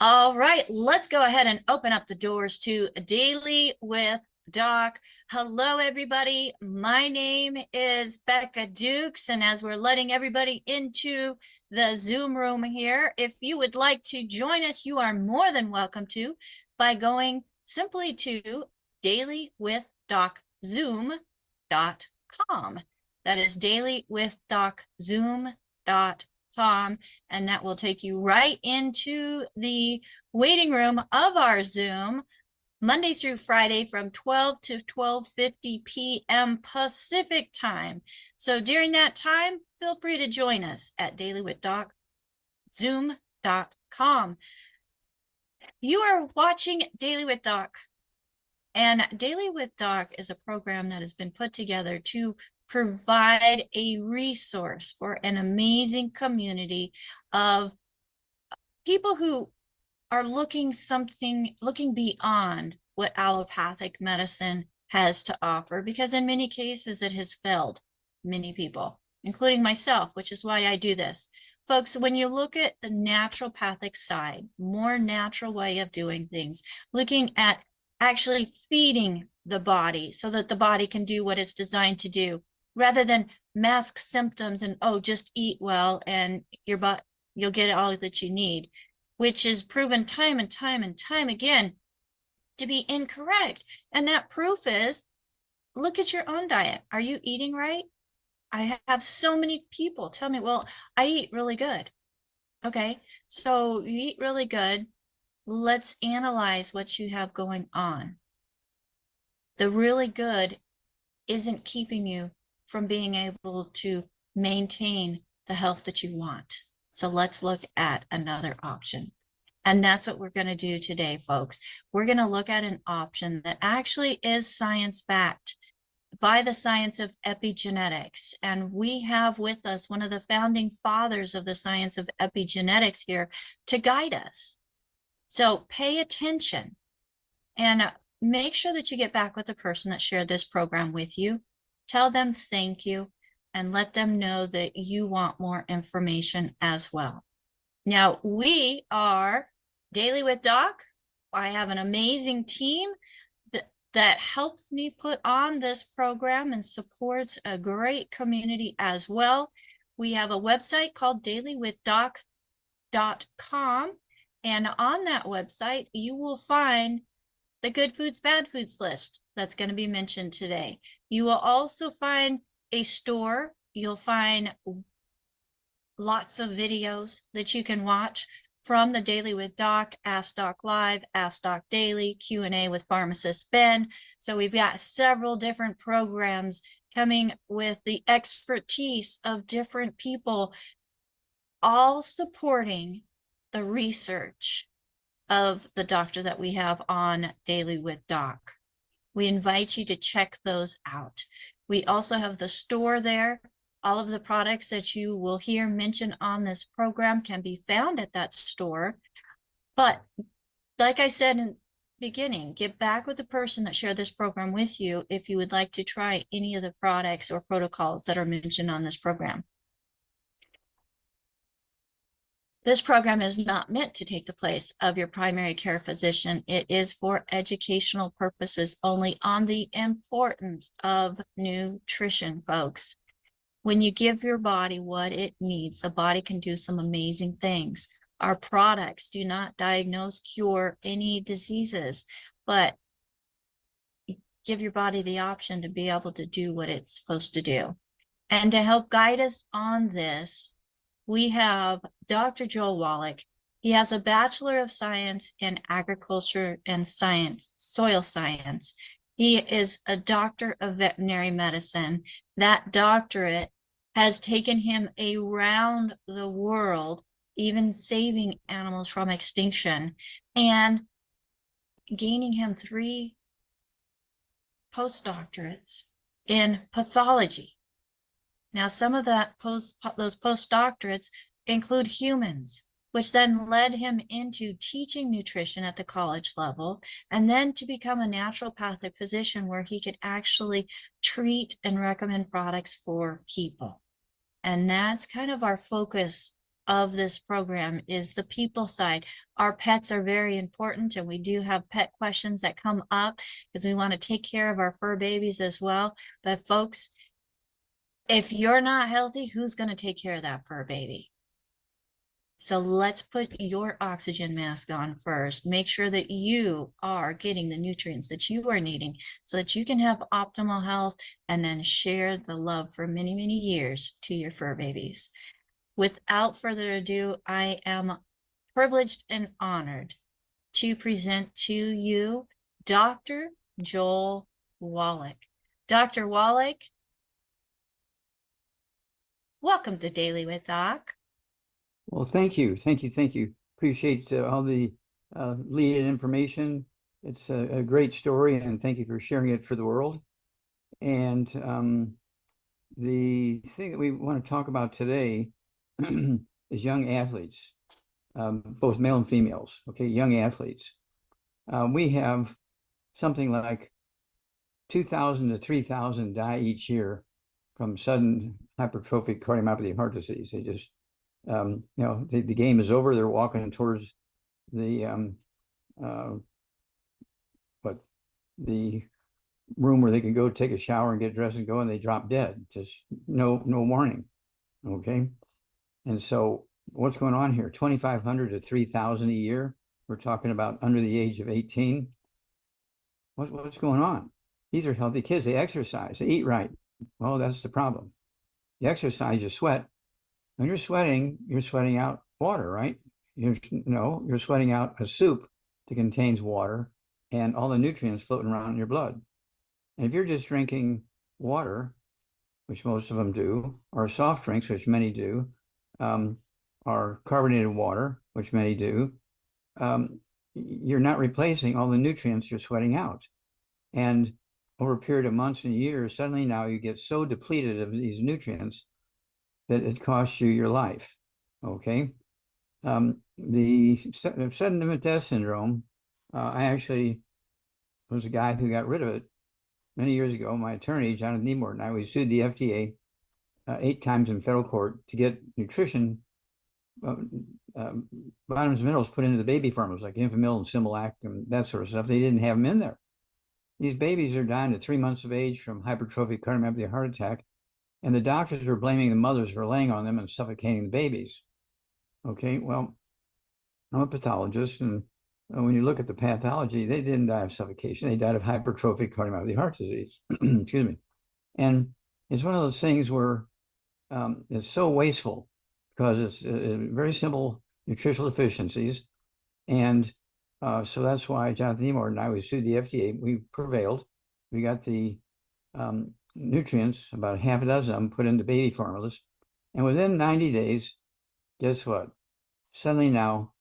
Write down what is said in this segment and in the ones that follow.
All right, let's go ahead and open up the doors to Daily with Doc. Hello, everybody. My name is Becca Dukes, and as we're letting everybody into the Zoom room here, if you would like to join us, you are more than welcome to by going simply to dailywithdoczoom.com. That is dailywithdoczoom.com, and that will take you right into the waiting room of our Zoom, Monday through Friday from 12 to 12:50 p.m. Pacific time. So during that time, feel free to join us at dailywithdoczoom.com. You are watching Daily with Doc, and Daily with Doc is a program that has been put together to provide a resource for an amazing community of people who are looking beyond what allopathic medicine has to offer, because in many cases it has failed many people, including myself, which is why I do this. Folks, when you look at the naturopathic side, more natural way of doing things, looking at actually feeding the body so that the body can do what it's designed to do, rather than mask symptoms and, oh, just eat well and you'll get all that you need, which is proven time and time and time again to be incorrect. And that proof is, look at your own diet. Are you eating right? I have so many people tell me, well, I eat really good. Okay, so you eat really good. Let's analyze what you have going on. The really good isn't keeping you from being able to maintain the health that you want. So let's look at another option. And that's what we're going to do today, folks. We're going to look at an option that actually is science-backed by the science of epigenetics. And we have with us one of the founding fathers of the science of epigenetics here to guide us. So pay attention and make sure that you get back with the person that shared this program with you. Tell them thank you and let them know that you want more information as well. Now, we are Daily with Doc. I have an amazing team that helps me put on this program and supports a great community as well. We have a website called dailywithdoc.com. And on that website, you will find the good foods, bad foods list that's going to be mentioned today. You will also find a store. You'll find lots of videos that you can watch from the Daily with Doc, Ask Doc Live, Ask Doc Daily, Q&A with Pharmacist Ben. So we've got several different programs coming with the expertise of different people, all supporting the research of the doctor that we have on Daily with Doc. We invite you to check those out. We also have the store there. All of the products that you will hear mentioned on this program can be found at that store. But like I said in the beginning, get back with the person that shared this program with you if you would like to try any of the products or protocols that are mentioned on this program. This program is not meant to take the place of your primary care physician. It is for educational purposes only on the importance of nutrition, folks. When you give your body what it needs, the body can do some amazing things. Our products do not diagnose, cure any diseases, but give your body the option to be able to do what it's supposed to do. And to help guide us on this, we have Dr. Joel Wallach. He has a Bachelor of Science in Agriculture and Science, Soil Science. He is a Doctor of Veterinary Medicine. That doctorate has taken him around the world, even saving animals from extinction, and gaining him 3 postdoctorates in pathology. Now, some of those postdoctorates include humans, which then led him into teaching nutrition at the college level, and then to become a naturopathic physician where he could actually treat and recommend products for people. And that's kind of our focus of this program, is the people side. Our pets are very important, and we do have pet questions that come up because we want to take care of our fur babies as well. But folks, if you're not healthy, who's going to take care of that fur baby? So let's put your oxygen mask on first. Make sure that you are getting the nutrients that you are needing so that you can have optimal health, and then share the love for many, many years to your fur babies. Without further ado, I am privileged and honored to present to you Dr. Joel Wallach. Dr. Wallach, welcome to Daily with Doc. Well, thank you. Appreciate all the lead information. It's a great story, and thank you for sharing it for the world. And the thing that we want to talk about today is young athletes, both male and females. Okay, young athletes. We have something like 2,000 to 3,000 die each year from sudden hypertrophic cardiomyopathy, heart disease. They just the game is over. They're walking towards the room where they can go take a shower and get dressed and go, and they drop dead. Just no warning. Okay. And so what's going on here? 2,500 to 3,000 a year. We're talking about under the age of 18. What's going on? These are healthy kids. They exercise, they eat right. Well, that's the problem. You exercise, you sweat. When you're sweating out water, right? You're sweating out a soup that contains water and all the nutrients floating around in your blood. And if you're just drinking water, which most of them do, or soft drinks, which many do, or carbonated water, which many do, you're not replacing all the nutrients you're sweating out. And over a period of months and years, suddenly now you get so depleted of these nutrients that it costs you your life. Okay. The sudden death syndrome, I actually was a guy who got rid of it many years ago. My attorney, Jonathan Nemort, and I, we sued the FDA 8 times in federal court to get nutrition vitamins and minerals put into the baby formulas like Enfamil and Similac and that sort of stuff. They didn't have them in there. These babies are dying at 3 months of age from hypertrophic cardiomyopathy, heart attack, and the doctors are blaming the mothers for laying on them and suffocating the babies. Okay, well, I'm a pathologist, and when you look at the pathology, they didn't die of suffocation. They died of hypertrophic cardiomyopathy heart disease. Excuse me. And it's one of those things where it's so wasteful because it's very simple nutritional deficiencies. And so that's why Jonathan Nemort and I, we sued the FDA. We prevailed. We got the nutrients, about half a dozen of them, put into baby formulas. And within 90 days, guess what? Suddenly now,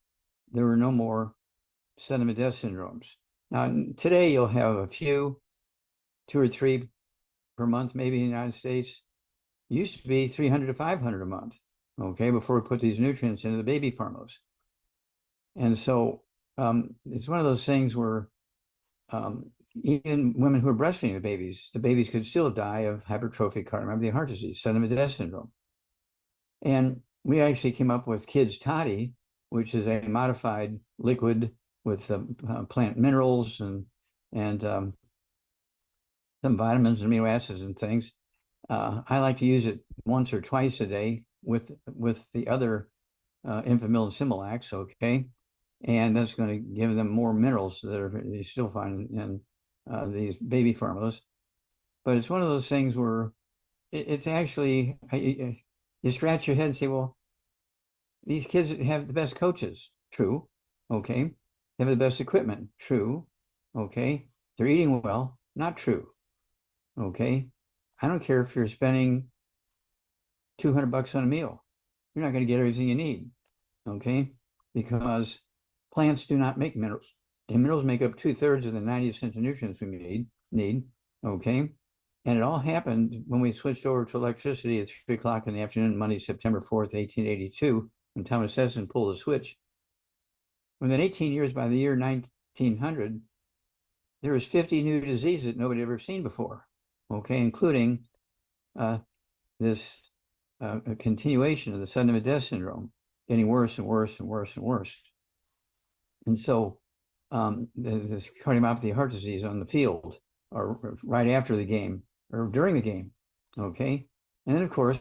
there were no more sudden death syndromes. Now, today you'll have a few, 2 or 3 per month, maybe in the United States. It used to be 300 to 500 a month, okay, before we put these nutrients into the baby formulas. And so it's one of those things where even women who are breastfeeding the babies could still die of hypertrophic cardiomyopathy heart disease, sudden death syndrome. And we actually came up with Kids Toddy, which is a modified liquid with plant minerals and some vitamins and amino acids and things. I like to use it once or twice a day with the other Enfamil and Similac, okay? And that's going to give them more minerals that they still find in these baby formulas. But it's one of those things where it's actually, you scratch your head and say, well, these kids have the best coaches. True. Okay. They have the best equipment. True. Okay. They're eating well. Not true. Okay. I don't care if you're spending $200 on a meal. You're not going to get everything you need. Okay. Because plants do not make minerals. And minerals make up 2/3 of the 90 essential nutrients we need. Okay. And it all happened when we switched over to electricity at 3 o'clock in the afternoon, Monday, September 4th, 1882, when Thomas Edison pulled the switch. Within 18 years, by the year 1900, there was 50 new diseases that nobody had ever seen before, okay, including this continuation of the sudden death syndrome, getting worse and worse and worse and worse. And so this cardiomyopathy heart disease on the field, or right after the game, or during the game, okay? And then, of course,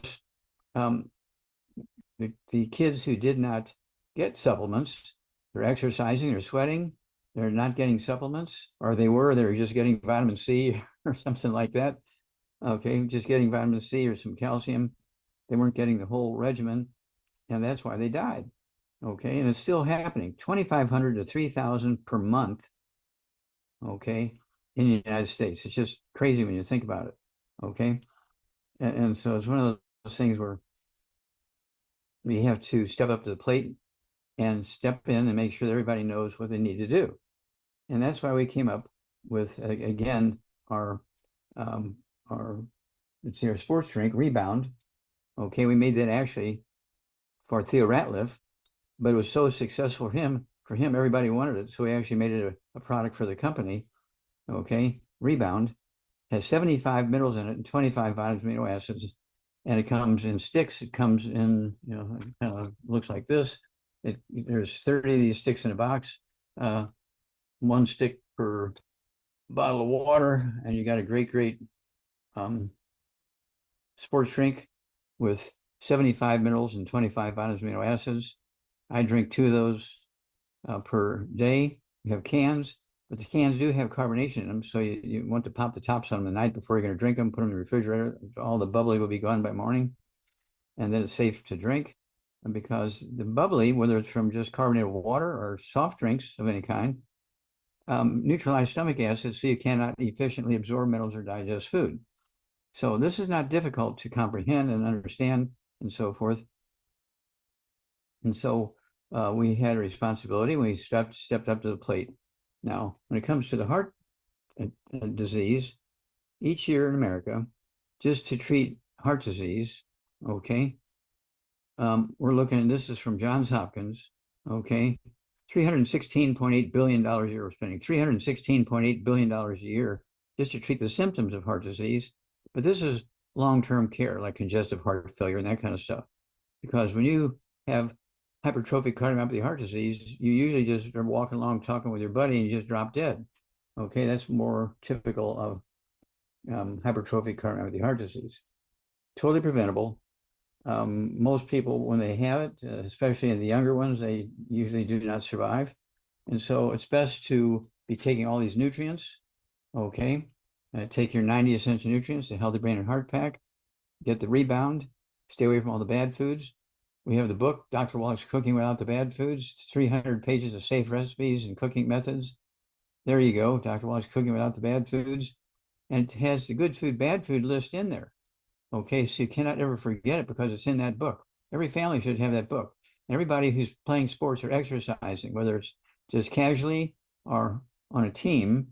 the kids who did not get supplements, they're exercising, they're sweating, they're not getting supplements, or they were just getting vitamin C or something like that, okay? Just getting vitamin C or some calcium. They weren't getting the whole regimen, and that's why they died, okay? And it's still happening, 2,500 to 3,000 per month, okay, in the United States. It's just crazy when you think about it, okay? And so it's one of those things where we have to step up to the plate and step in and make sure that everybody knows what they need to do. And that's why we came up with, again, our sports drink, Rebound. Okay, we made that actually for Theo Ratliff, but it was so successful for him, everybody wanted it. So we actually made it a product for the company. Okay, Rebound has 75 minerals in it and 25 vitamins, amino acids, and it comes in sticks. It comes in, it kind of looks like this. There's 30 of these sticks in a box, 1 stick per bottle of water, and you got a great um, sports drink with 75 minerals and 25 amino acids. I drink 2 of those per day. We have cans, but the cans do have carbonation in them, so you want to pop the tops on them the night before you're going to drink them, put them in the refrigerator. All the bubbly will be gone by morning, and then it's safe to drink. And because the bubbly, whether it's from just carbonated water or soft drinks of any kind, neutralize stomach acid so you cannot efficiently absorb minerals or digest food. So this is not difficult to comprehend and understand and so forth. And so we had a responsibility. We stepped up to the plate. Now, when it comes to the heart disease, each year in America, just to treat heart disease, okay, we're looking, this is from Johns Hopkins, okay, $316.8 billion a year we're spending, $316.8 billion a year just to treat the symptoms of heart disease. But this is long-term care, like congestive heart failure and that kind of stuff. Because when you have hypertrophic cardiomyopathy heart disease, you usually just are walking along talking with your buddy and you just drop dead. Okay, that's more typical of hypertrophic cardiomyopathy heart disease. Totally preventable. Most people, when they have it, especially in the younger ones, they usually do not survive. And so it's best to be taking all these nutrients, okay? Take your 90 essential nutrients, the Healthy Brain and Heart Pack, get the rebound, stay away from all the bad foods. We have the book, Dr. Wallach's Cooking Without the Bad Foods, 300 pages of safe recipes and cooking methods. There you go, Dr. Wallach's Cooking Without the Bad Foods. And it has the good food, bad food list in there. Okay, so you cannot ever forget it because it's in that book. Every family should have that book. Everybody who's playing sports or exercising, whether it's just casually or on a team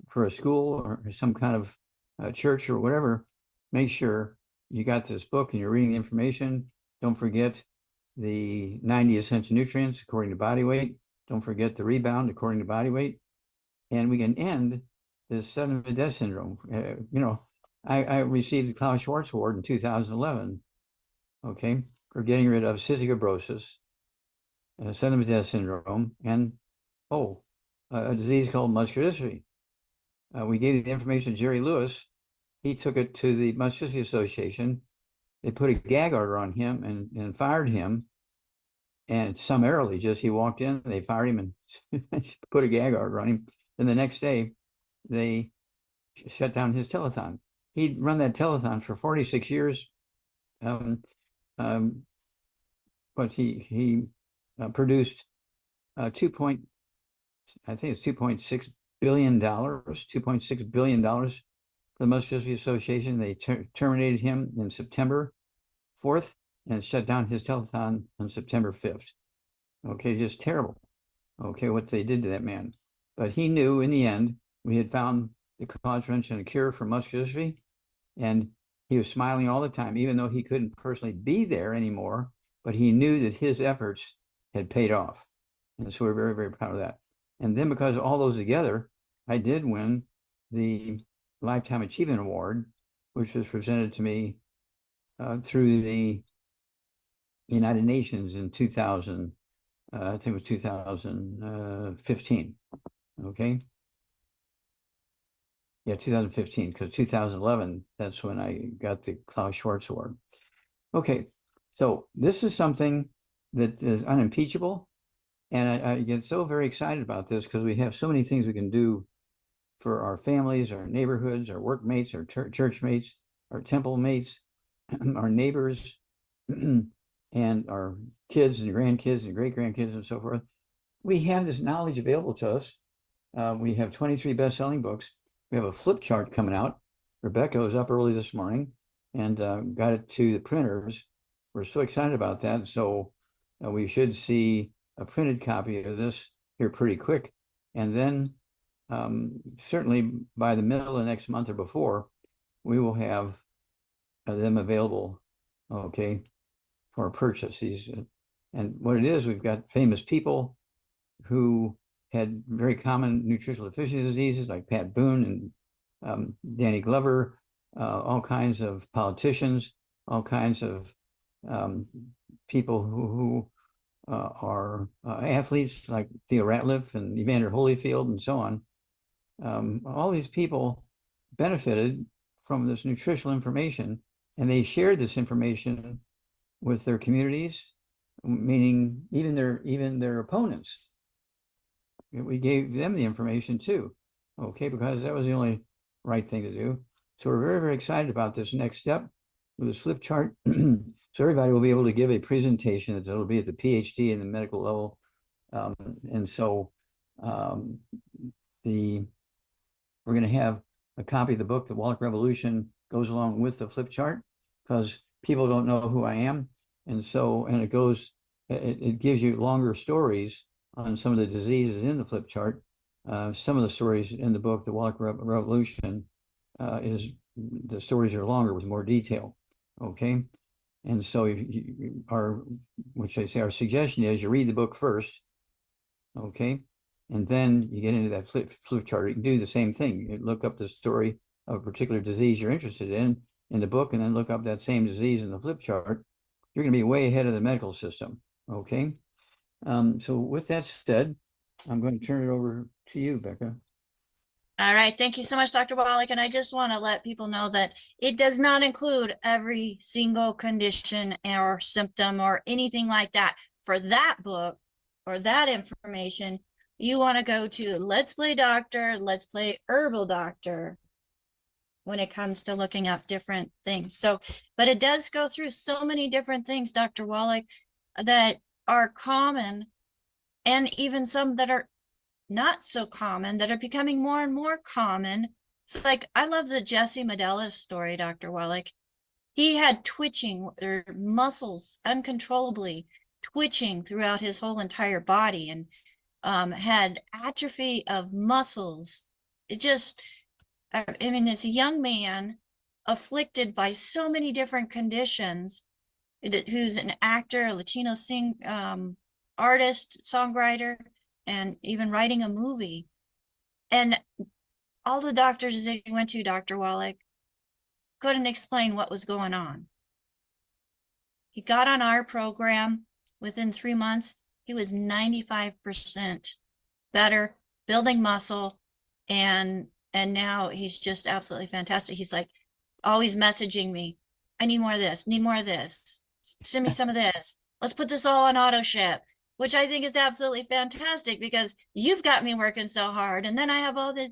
for a school or some kind of church or whatever, make sure you got this book and you're reading the information. Don't forget the 90 essential nutrients according to body weight. Don't forget the rebound according to body weight. And we can end this sudden death syndrome. I received the Klaus Schwarz Award in 2011, okay, for getting rid of cystic fibrosis, sudden death syndrome, and a disease called muscular dystrophy. We gave the information to Jerry Lewis. He took it to the Muscular Dystrophy Association. They put a gag order on him and fired him. And summarily, just he walked in, they fired him and put a gag order on him. Then the next day, they shut down his telethon. He'd run that telethon for 46 years. But he produced I think it's $2.6 billion, $2.6 billion for the Muscular Dystrophy Association. They terminated him in September 4th and shut down his telethon on September 5th. Okay, just terrible. Okay, what they did to that man. But he knew in the end we had found the cause, prevention, and cure for muscular dystrophy. And he was smiling all the time, even though he couldn't personally be there anymore. But he knew that his efforts had paid off. And so we're very, very proud of that. And then because of all those together, I did win the Lifetime Achievement Award, which was presented to me through the United Nations in 2000, I think it was 2015, okay? Yeah, 2015, because 2011, that's when I got the Klaus Schwarz Award. Okay, so this is something that is unimpeachable, and I get so very excited about this because we have so many things we can do for our families, our neighborhoods, our workmates, our church mates, our temple mates, our neighbors, and our kids and grandkids and great-grandkids and so forth. We have this knowledge available to us. We have 23 best-selling books. We have a flip chart coming out. Rebecca was up early this morning and got it to the printers. We're so excited about that. So we should see a printed copy of this here pretty quick. And then certainly by the middle of next month or before, we will have them available, okay, for purchase. And what it is, we've got famous people who had very common nutritional deficiency diseases like Pat Boone and Danny Glover, all kinds of politicians, all kinds of people who are athletes like Theo Ratliff and Evander Holyfield and so on. all these people benefited from this nutritional information, and they shared this information with their communities, meaning even their opponents. We gave them the information too, okay, because that was the only right thing to do. So we're very, very excited about this next step with this flip chart. So everybody will be able to give a presentation that'll be at the PhD and the medical level. And so we're going to have a copy of the book, The Wallach Revolution, goes along with the flip chart because people don't know who I am. And so, and it gives you longer stories on some of the diseases in the flip chart. Some of the stories in the book, The Wallach Revolution, the stories are longer with more detail. Okay. And so our suggestion is you read the book first. Okay. And then you get into that flip chart. You can do the same thing. You look up the story of a particular disease you're interested in the book, and then look up that same disease in the flip chart. You're going to be way ahead of the medical system. Okay. So with that said, I'm going to turn it over to you, Becca. All right. Thank you so much, Dr. Wallach. And I just want to let people know that it does not include every single condition or symptom or anything like that. For that book or that information, you want to go to Let's Play Doctor, Let's Play Herbal Doctor when it comes to looking up different things. So, but it does go through so many different things, Dr. Wallach, that are common and even some that are not so common that are becoming more and more common. It's like, I love the Jesse Medella's story, Dr. Wallach. He had twitching or muscles uncontrollably twitching throughout his whole entire body and had atrophy of muscles. It just, I mean, as a young man afflicted by so many different conditions, who's an actor, a Latino artist, songwriter, and even writing a movie. And all the doctors that he went to, Dr. Wallach, couldn't explain what was going on. He got on our program. Within 3 months, he was 95% better, building muscle, and now he's just absolutely fantastic. He's like always messaging me, I need more of this, need more of this, send me some of this. Let's put this all on auto ship, which I think is absolutely fantastic because you've got me working so hard. And then I have all the,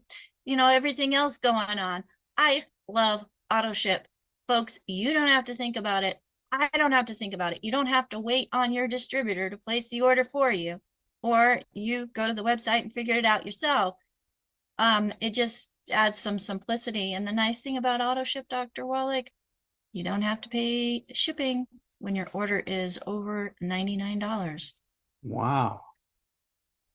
everything else going on. I love auto ship. Folks, you don't have to think about it. I don't have to think about it. You don't have to wait on your distributor to place the order for you, or you go to the website and figure it out yourself. It just adds some simplicity. And the nice thing about auto ship, Dr. Wallach, you don't have to pay shipping when your order is over $99. Wow.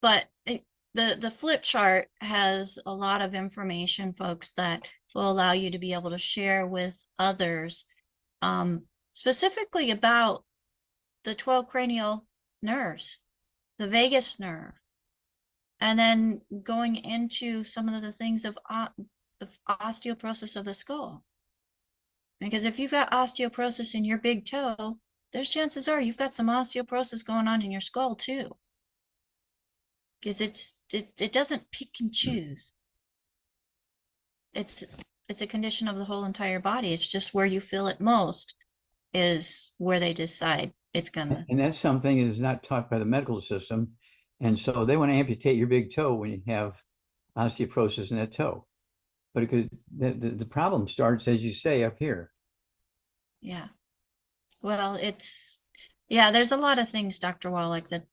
But the flip chart has a lot of information, folks, that will allow you to be able to share with others, specifically about the 12 cranial nerves, the vagus nerve, and then going into some of the things of osteoporosis of the skull. Because if you've got osteoporosis in your big toe, there's chances are you've got some osteoporosis going on in your skull too. Because it doesn't pick and choose. It's a condition of the whole entire body. It's just where you feel it most is where they decide it's gonna. And that's something that is not taught by the medical system. And so they want to amputate your big toe when you have osteoporosis in that toe. But it could, the problem starts, as you say, up here. Yeah. Well, there's a lot of things, Dr. Wallach, that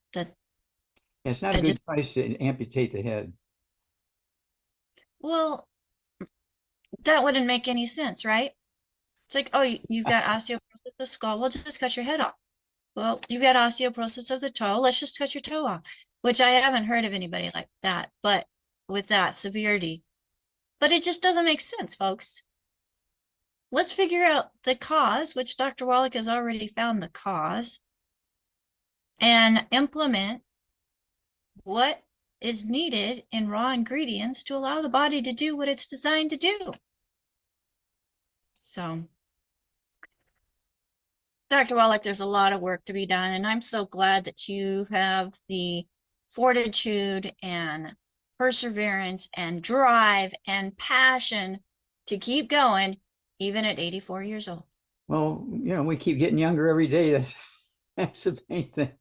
It's not a good price to amputate the head. Well, that wouldn't make any sense, right? It's like, oh, you've got osteoporosis of the skull. We'll just cut your head off. Well, you've got osteoporosis of the toe. Let's just cut your toe off, which I haven't heard of anybody like that, but with that severity. But it just doesn't make sense, folks. Let's figure out the cause, which Dr. Wallach has already found the cause, and implement what is needed in raw ingredients to allow the body to do what it's designed to do. So, Dr. Wallach, there's a lot of work to be done, and I'm so glad that you have the fortitude and perseverance and drive and passion to keep going, even at 84 years old? Well, we keep getting younger every day. That's the main thing.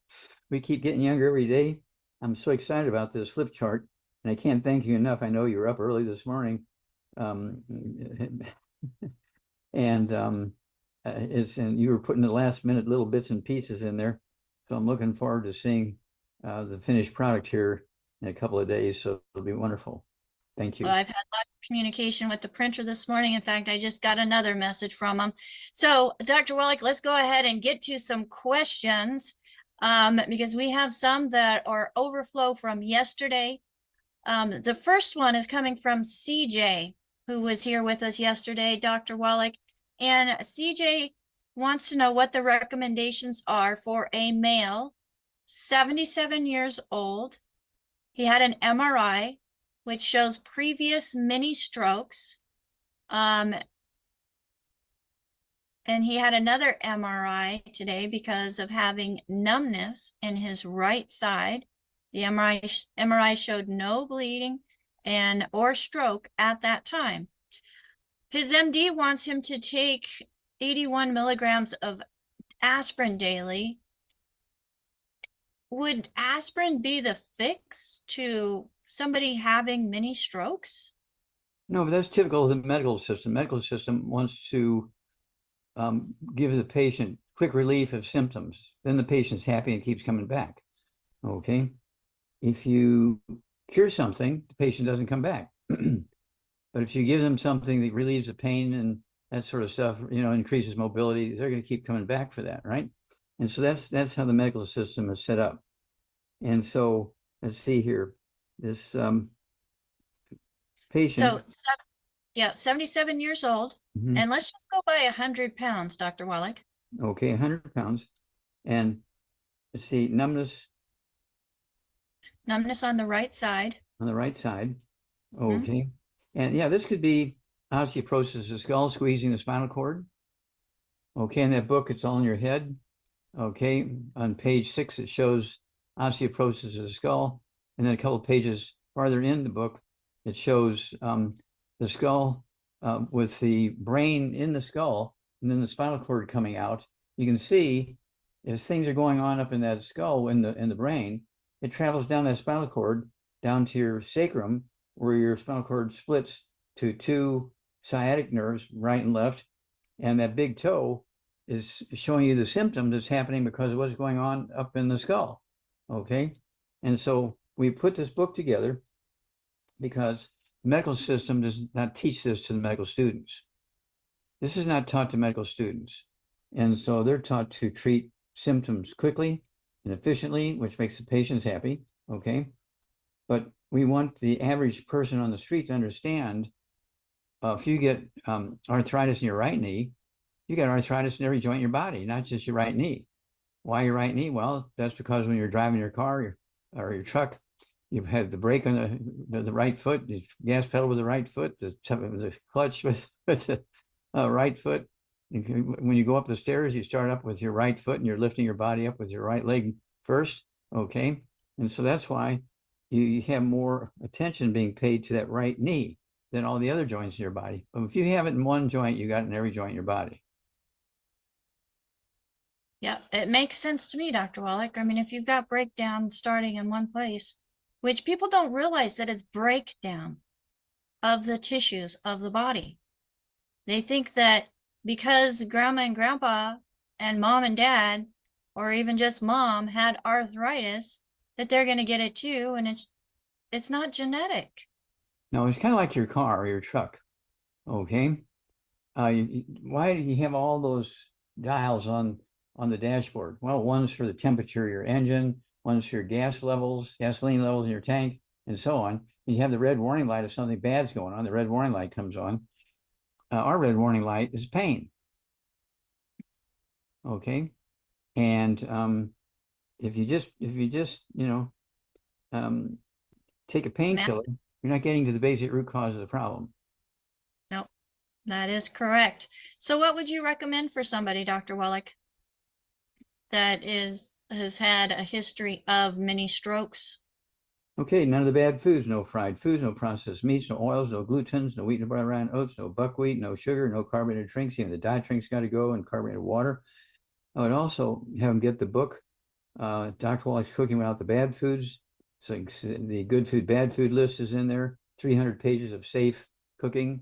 We keep getting younger every day. I'm so excited about this flip chart, and I can't thank you enough. I know you were up early this morning, um, and and you were putting the last minute little bits and pieces in there. So I'm looking forward to seeing the finished product here in a couple of days. So it'll be wonderful. Thank you. Well, I've had a lot of communication with the printer this morning. In fact, I just got another message from them. So, Dr. Wallach, let's go ahead and get to some questions because we have some that are overflow from yesterday. The first one is coming from CJ, who was here with us yesterday, Dr. Wallach. And CJ wants to know what the recommendations are for a male, 77 years old. He had an MRI, which shows previous mini strokes. And he had another MRI today because of having numbness in his right side. The MRI showed no bleeding or stroke at that time. His MD wants him to take 81 milligrams of aspirin daily. Would aspirin be the fix to somebody having mini strokes? No, but that's typical of the medical system. Medical system wants to give the patient quick relief of symptoms. Then the patient's happy and keeps coming back. Okay. If you cure something, the patient doesn't come back. But if you give them something that relieves the pain and that sort of stuff, increases mobility, they're going to keep coming back for that, right? And so that's how the medical system is set up. And so let's see here, this patient. So, yeah, 77 years old. Mhm. And let's just go by 100 pounds, Dr. Wallach. Okay, 100 pounds. And let's see, numbness Numbness on the right side. on the right side. Hmm. Okay. And yeah, this could be osteoporosis, the skull squeezing the spinal cord. Okay, in that book, it's all in your head. Okay, on page 6, it shows osteoporosis of the skull. And then a couple of pages farther in the book, it shows the skull with the brain in the skull and then the spinal cord coming out. You can see as things are going on up in that skull in the brain, it travels down that spinal cord down to your sacrum, where your spinal cord splits to two sciatic nerves, right and left, and that big toe is showing you the symptom that's happening because of what's going on up in the skull. Okay, and so we put this book together because the medical system does not teach this to the medical students. This is not taught to medical students, and so they're taught to treat symptoms quickly and efficiently, which makes the patients happy. Okay, but we want the average person on the street to understand if you get arthritis in your right knee, you got arthritis in every joint in your body, not just your right knee. Why your right knee? Well, that's because when you're driving your car or your truck, you have the brake on the right foot, the gas pedal with the right foot, the clutch with the right foot. When you go up the stairs, you start up with your right foot and you're lifting your body up with your right leg first. Okay. And so that's why you have more attention being paid to that right knee than all the other joints in your body. But if you have it in one joint, you got it in every joint in your body. Yeah, it makes sense to me, Dr. Wallach. I mean, if you've got breakdown starting in one place, which people don't realize that it's breakdown of the tissues of the body. They think that because grandma and grandpa and mom and dad, or even just mom, had arthritis, that they're going to get it too, and it's not genetic. No, it's kind of like your car or your truck. Okay. Why do you have all those dials on the dashboard? Well, one's for the temperature of your engine, one's for your gasoline levels in your tank, and so on. And you have the red warning light if something bad's going on. The red warning light comes on. Our red warning light is pain. Okay, and if you just take a painkiller, you're not getting to the basic root cause of the problem. No, that is correct. So what would you recommend for somebody, Dr. Wallach, that has had a history of many strokes? Okay, none of the bad foods, no fried foods, no processed meats, no oils, no glutens, no wheat, no brown oats, no buckwheat, no sugar, no carbonated drinks. Even the diet drinks got to go, and carbonated water. I would also have them get the book, Dr. Wallach's Cooking Without the Bad Foods. So the good food, bad food list is in there. 300 pages of safe cooking,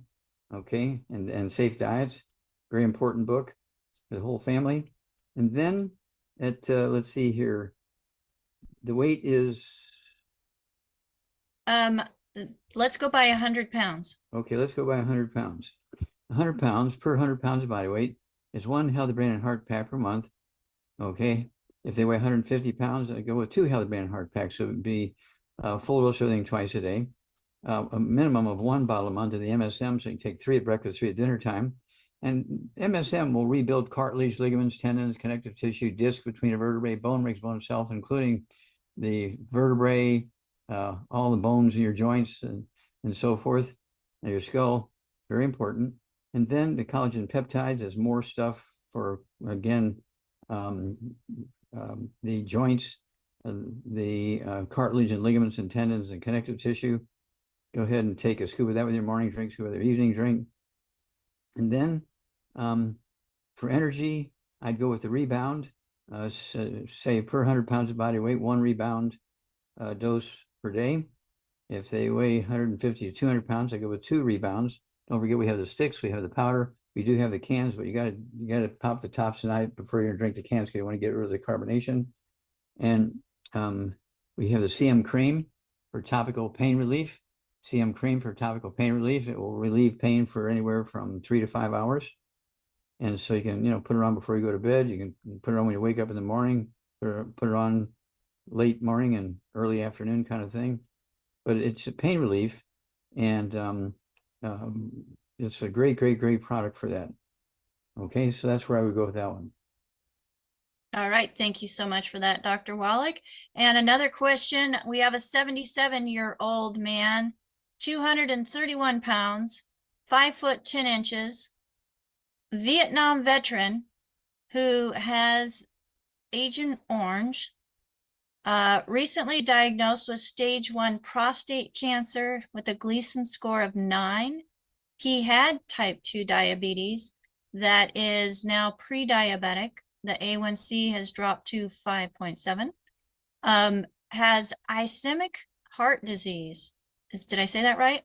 okay, and safe diets. Very important book for the whole family. And then let's see here, the weight is Um, let's go by 100 pounds. okay. Let's go by 100 pounds. 100 pounds per 100 pounds of body weight is one healthy brain and heart pack per month. Okay. If they weigh 150 pounds, I go with two healthy brain and heart packs. So it would be a full dose of everything twice a day, a minimum of one bottle a month of the MSM. So you can take three at breakfast, three at dinner time. And MSM will rebuild cartilage, ligaments, tendons, connective tissue, disc between the vertebrae, bone makes bone itself, including the vertebrae, all the bones in your joints and so forth, and your skull. Very important. And then the collagen peptides is more stuff for, again, um, the joints, the cartilage and ligaments and tendons and connective tissue. Go ahead and take a scoop of that with your morning drink, scoop with your evening drink. And then for energy, I'd go with the rebound, say per 100 pounds of body weight, one rebound dose per day. If they weigh 150 to 200 pounds, I go with two rebounds. Don't forget, we have the sticks, we have the powder, we do have the cans, but you gotta pop the tops tonight before you drink the cans because you want to get rid of the carbonation. And we have the CM cream for topical pain relief. CM cream for topical pain relief. It will relieve pain for anywhere from 3 to 5 hours. And so you can, put it on before you go to bed. You can put it on when you wake up in the morning, put it on late morning and early afternoon kind of thing. But it's a pain relief, and it's a great, great, great product for that. Okay, so that's where I would go with that one. All right. Thank you so much for that, Dr. Wallach. And another question. We have a 77-year-old man, 231 pounds, 5 foot 10 inches, Vietnam veteran who has Agent Orange, recently diagnosed with stage 1 prostate cancer with a Gleason score of 9. He had type 2 diabetes that is now pre-diabetic. The A1C has dropped to 5.7. Has ischemic heart disease. Did I say that right?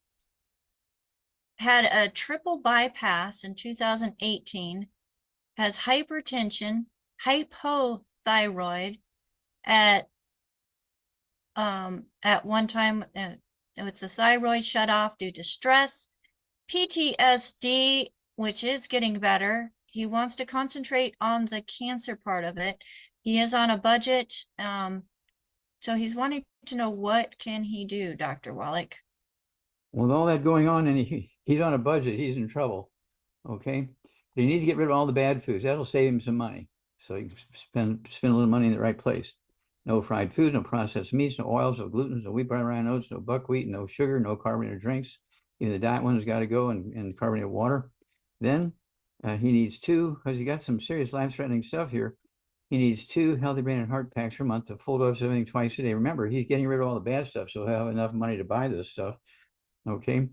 Had a triple bypass in 2018. Has hypertension, hypothyroid at one time with the thyroid shut off due to stress, PTSD, which is getting better. He wants to concentrate on the cancer part of it. He is on a budget, so he's wanting to know what can he do, Dr. Wallach. With all that going on, and he's on a budget, he's in trouble. Okay, but he needs to get rid of all the bad foods. That'll save him some money, so he can spend a little money in the right place. No fried foods, no processed meats, no oils, no gluten, no wheat, brown oats, no buckwheat, no sugar, no carbonated drinks. Even the diet one has got to go, and carbonated water. Then he needs two, because he got some serious life-threatening stuff here. He needs two healthy brain and heart packs per month, to full dose of everything twice a day. Remember, he's getting rid of all the bad stuff, so he'll have enough money to buy this stuff. Okay.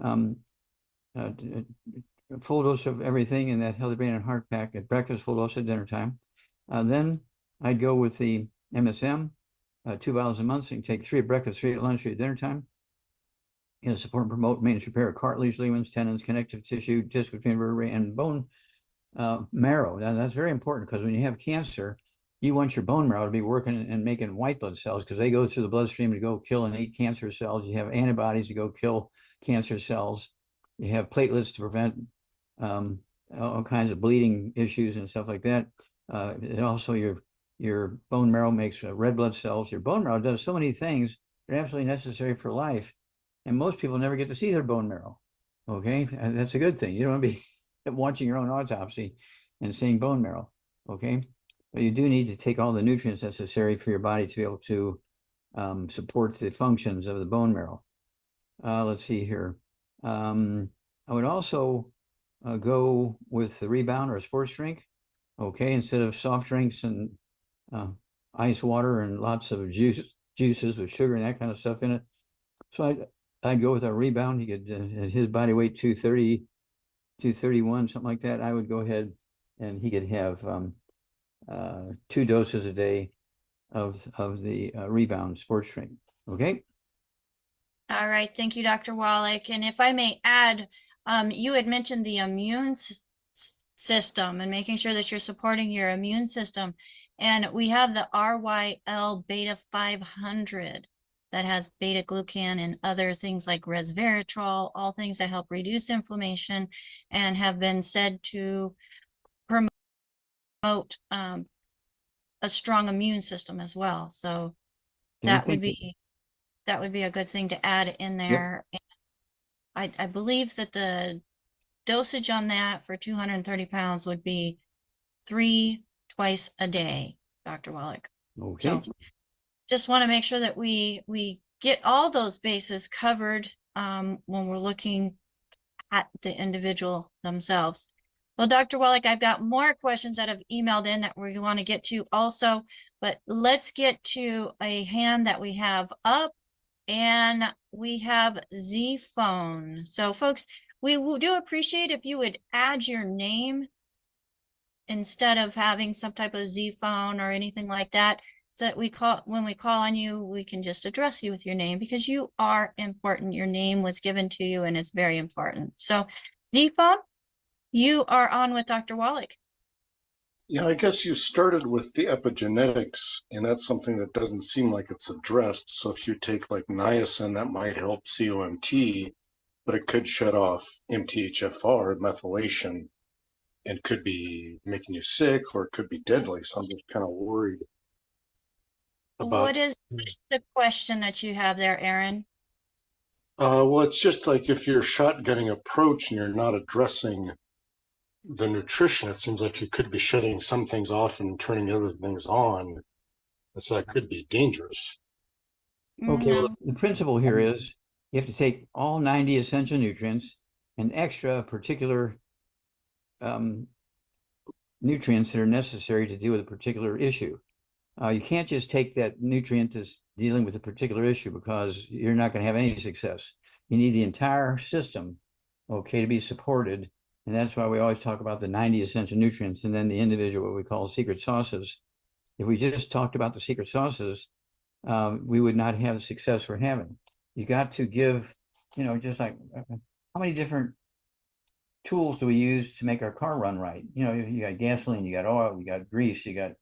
Um, full dose of everything in that healthy brain and heart pack at breakfast, full dose at dinner time. Then I'd go with the MSM, 2 bottles a month. So you can take three at breakfast, three at lunch, three at dinner time. It'll support and promote maintenance repair of cartilage, ligaments, tendons, connective tissue, disc between vertebrae, and bone marrow. Now, that's very important, because when you have cancer, you want your bone marrow to be working and making white blood cells, because they go through the bloodstream to go kill and eat cancer cells. You have antibodies to go kill cancer cells. You have platelets to prevent all kinds of bleeding issues and stuff like that. And also your bone marrow makes red blood cells. Your bone marrow does so many things that are absolutely necessary for life. And most people never get to see their bone marrow. Okay, that's a good thing. You don't want to be watching your own autopsy and seeing bone marrow. Okay, but you do need to take all the nutrients necessary for your body to be able to support the functions of the bone marrow. Let's see here. I would also go with the rebound or a sports drink. Okay, instead of soft drinks and ice water and lots of juice juices with sugar and that kind of stuff in it. So I'd go with a rebound. He could, at his body weight, 230, 231, something like that. I would go ahead and he could have 2 doses a day of the rebound sports drink. Okay. All right. Thank you, Dr. Wallach. And if I may add, you had mentioned the immune system and making sure that you're supporting your immune system. And we have the RYL beta 500 that has beta glucan and other things like resveratrol, all things that help reduce inflammation and have been said to promote a strong immune system as well. So Do you that would think? be a good thing to add in Yep. there. I believe that the dosage on that for 230 pounds would be 3 twice a day, Dr. Wallach. Okay. So just want to make sure that we get all those bases covered when we're looking at the individual themselves. Well, Dr. Wallach, I've got more questions that have emailed in that we want to get to also, but let's get to a hand that we have up, and we have Z phone. So folks, we do appreciate if you would add your name instead of having some type of Z phone or anything like that, so that when we call on you, we can just address you with your name because you are important. Your name was given to you and it's very important. So Z phone, you are on with Dr. Wallach. Yeah, I guess you started with the epigenetics, and that's something that doesn't seem like it's addressed. So if you take like niacin, that might help COMT, but it could shut off MTHFR, methylation, and could be making you sick or it could be deadly. So I'm just kind of worried about. What is the question that you have there, Aaron? Well, it's just like if you're shotgunning approach and you're not addressing the nutrition, it seems like you could be shutting some things off and turning other things on. So that could be dangerous. Okay. Well, No. the principle here is you have to take all 90 essential nutrients and extra particular nutrients that are necessary to deal with a particular issue. You can't just take that nutrient that's dealing with a particular issue because you're not going to have any success. You need the entire system, okay, to be supported. And that's why we always talk about the 90 essential nutrients and then the individual, what we call secret sauces. If we just talked about the secret sauces, we would not have the success we're having. You got to give, just like how many different tools do we use to make our car run right? You got gasoline, you got oil, you got grease, you got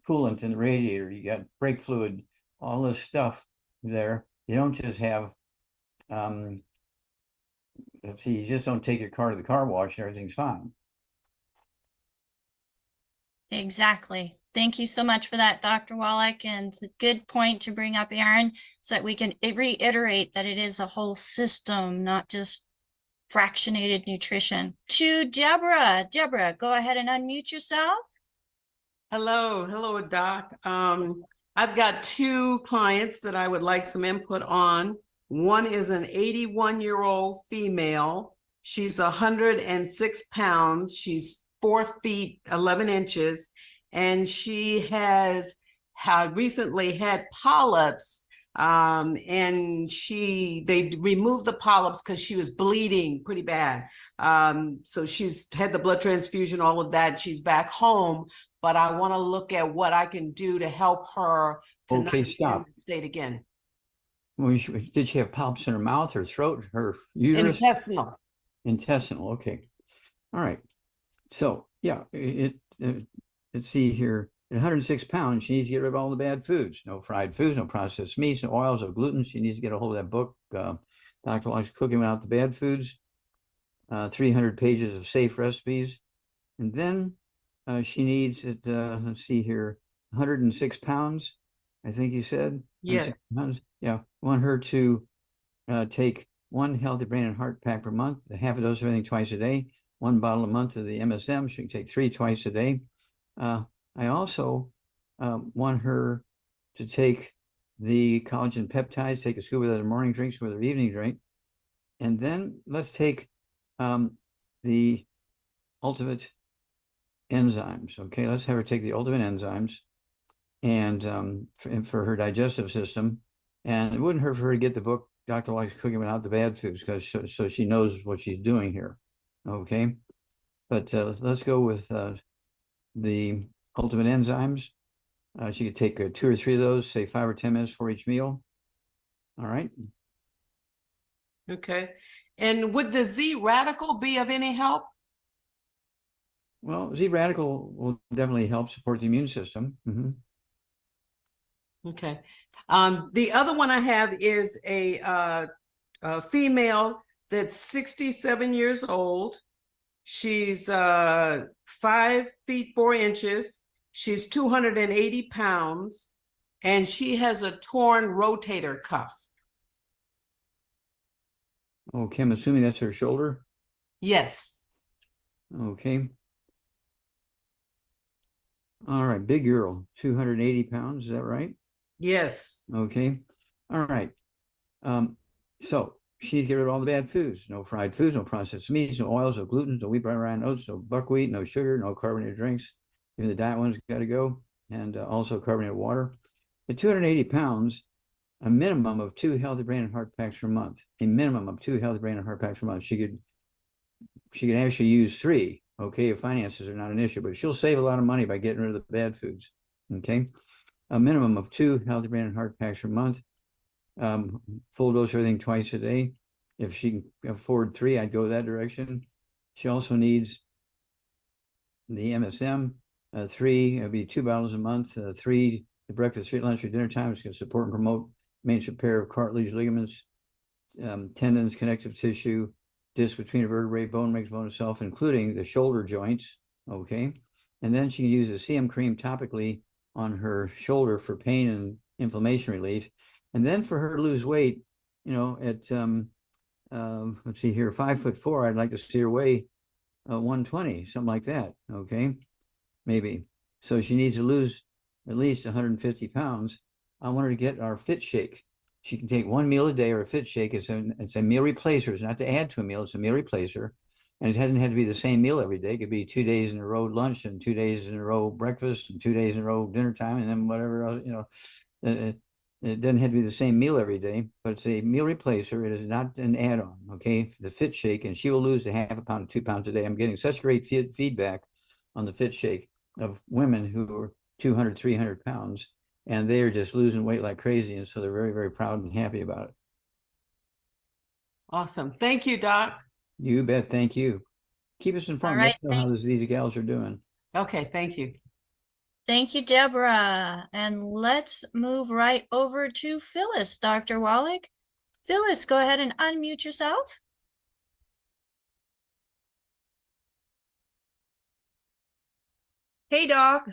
coolant in the radiator, you got brake fluid, all this stuff there. You don't just have, let's see, you just don't take your car to the car wash and everything's fine. Exactly. Thank you so much for that, Dr. Wallach, and the good point to bring up, Aaron, so that we can reiterate that it is a whole system, not just fractionated nutrition. To Deborah. Deborah, go ahead and unmute yourself. Hello, Doc. I've got 2 clients that I would like some input on. One is an 81-year-old female. She's 106 pounds. She's 4 feet 11 inches, and she has recently had polyps. And they removed the polyps because she was bleeding pretty bad. So she's had the blood transfusion, all of that. She's back home, but I want to look at what I can do to help her to Okay, not stop. get in that state again. Well, did she have polyps in her mouth, her throat, her uterus? Intestinal. Intestinal. Okay. All right. So yeah, let's see here. At 106 pounds, she needs to get rid of all the bad foods. No fried foods, no processed meats, no oils, no gluten. She needs to get a hold of that book, Dr. Wallach's Cooking Without the Bad Foods, 300 pages of safe recipes. And then she needs, let's see here, 106 pounds, I think you said? Yes. Yeah, want her to take 1 healthy brain and heart pack per month, a half a dose of everything twice a day, 1 bottle a month of the MSM. She can take 3 twice a day. I also want her to take the collagen peptides, take a scoop of that in morning drinks with her evening drink. And then let's take the ultimate enzymes. Okay, let's have her take the ultimate enzymes. and for her digestive system. And it wouldn't hurt for her to get the book, Dr. Wallach's Cooking Without the Bad Foods, because so she knows what she's doing here. Okay. But let's go with the ultimate enzymes. She could take 2 or 3 of those, say 5 or 10 minutes for each meal. All right. Okay. And would the Z radical be of any help? Well, Z radical will definitely help support the immune system. Okay. The other one I have is a female that's 67 years old. She's 5 feet 4 inches. She's 280 pounds, and she has a torn rotator cuff. Okay, I'm assuming that's her shoulder. Yes. Okay. All right, big girl, 280 pounds, is that right? Yes. Okay. All right. So she needs to get rid of all the bad foods. No fried foods, no processed meats, no oils, no gluten, no wheat, bran, oats, no buckwheat, no sugar, no carbonated drinks. Even the diet ones got to go. And also carbonated water. At 280 pounds, a minimum of 2 healthy brain and heart packs per month. A minimum of 2 healthy brain and heart packs per month. She could actually use 3. Okay, if finances are not an issue, but she'll save a lot of money by getting rid of the bad foods. Okay, a minimum of 2 healthy brain and heart packs per month. Full dose of everything twice a day. If she can afford 3, I'd go that direction. She also needs the MSM, 3, it'd be 2 bottles a month, 3 at breakfast, 3 at lunch, or dinner time. It's going to support and promote maintenance repair of cartilage, ligaments, tendons, connective tissue, disc between the vertebrae, bone rings, bone itself, including the shoulder joints. Okay. And then she can use a CM cream topically on her shoulder for pain and inflammation relief. And then for her to lose weight, you know, at let's see here, 5'4", I'd like to see her weigh 120, something like that. Okay, maybe. So she needs to lose at least 150 pounds. I want her to get our Fit Shake. She can take 1 meal a day, or a Fit Shake. It's a meal replacer. It's not to add to a meal. It's a meal replacer. And it doesn't have to be the same meal every day. It could be 2 days in a row lunch, and 2 days in a row breakfast, and 2 days in a row dinner time, and then whatever else, you know. It doesn't have to be the same meal every day, but it's a meal replacer. It is not an add-on, okay? The Fit Shake, and she will lose a half a pound to 2 pounds a day. I'm getting such great feedback on the Fit Shake of women who are 200, 300 pounds, and they are just losing weight like crazy, and so they're very, very proud and happy about it. Awesome. Thank you, Doc. You bet. Thank you. Keep us informed. All right, Let us know how these gals are doing. Okay, thank you. Thank you, Deborah. And let's move right over to Phyllis, Dr. Wallach. Phyllis, go ahead and unmute yourself. Hey, Doc.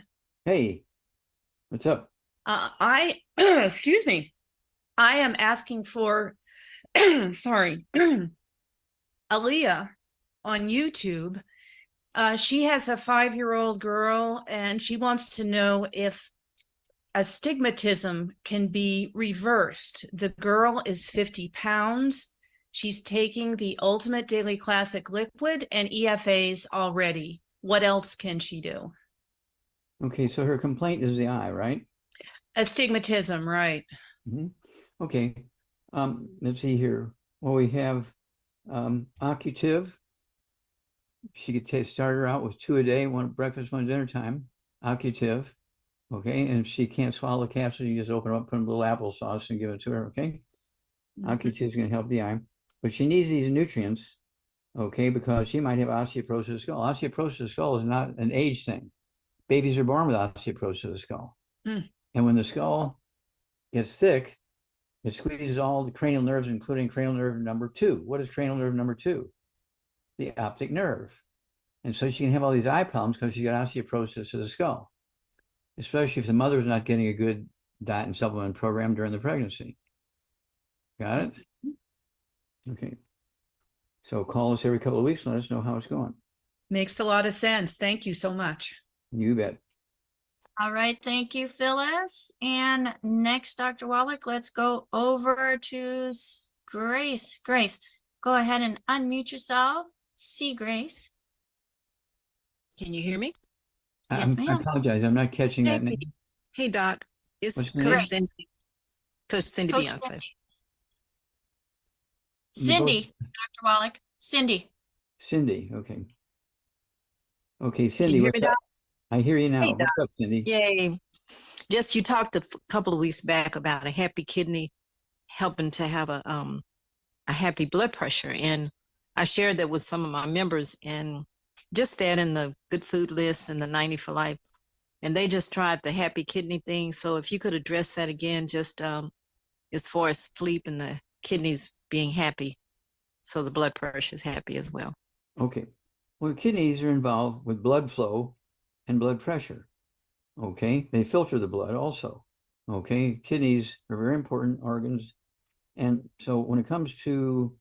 Hey, what's up? Excuse me. I am asking for, sorry, Aaliyah on YouTube. She has a 5-year-old girl, and she wants to know if astigmatism can be reversed. The girl is 50 pounds. She's taking the Ultimate Daily Classic Liquid and EFAs already. What else can she do? Okay, so her complaint is the eye, right? Astigmatism, right. Okay, let's see here. Well, we have occutive. She could start her out with 2 a day, 1 at breakfast, 1 at dinner time. Occutive, okay. And if she can't swallow the capsule, you just open them up, put a little applesauce, and give it to her. Okay. Occutive is going to help the eye, but she needs these nutrients, okay, because she might have osteoporosis of the skull. Osteoporosis of the skull is not an age thing. Babies are born with osteoporosis of the skull, and when the skull gets thick, it squeezes all the cranial nerves, including cranial nerve number 2. What is cranial nerve number 2? The optic nerve. And so she can have all these eye problems because she got osteoporosis of the skull, especially if the mother's not getting a good diet and supplement program during the pregnancy. Got it? Okay. So call us every couple of weeks and let us know how it's going. Makes a lot of sense. Thank you so much. You bet. All right, thank you, Phyllis. And next, Dr. Wallach, let's go over to Grace. Grace, go ahead and unmute yourself. See, Grace. Can you hear me? Yes, I ma'am. apologize. I'm not catching that name. Hey, Doc. It's What's your Coach name? Cindy. Coach Cindy Coach Beyonce. Cindy. You both- Cindy, Dr. Wallach, Cindy. Cindy, okay. Okay, Can Cindy, you hear what's me, up? Doc? I hear you now. Hey, Doc. What's up, Cindy? Yay. Just you talked a couple of weeks back about a happy kidney helping to have a happy blood pressure. And I shared that with some of my members and just that in the good food list and the 90 for life. And they just tried the happy kidney thing. So if you could address that again, just as far as sleep and the kidneys being happy, so the blood pressure is happy as well. Okay. Well, kidneys are involved with blood flow and blood pressure. Okay. They filter the blood also. Okay. Kidneys are very important organs. And so when it comes to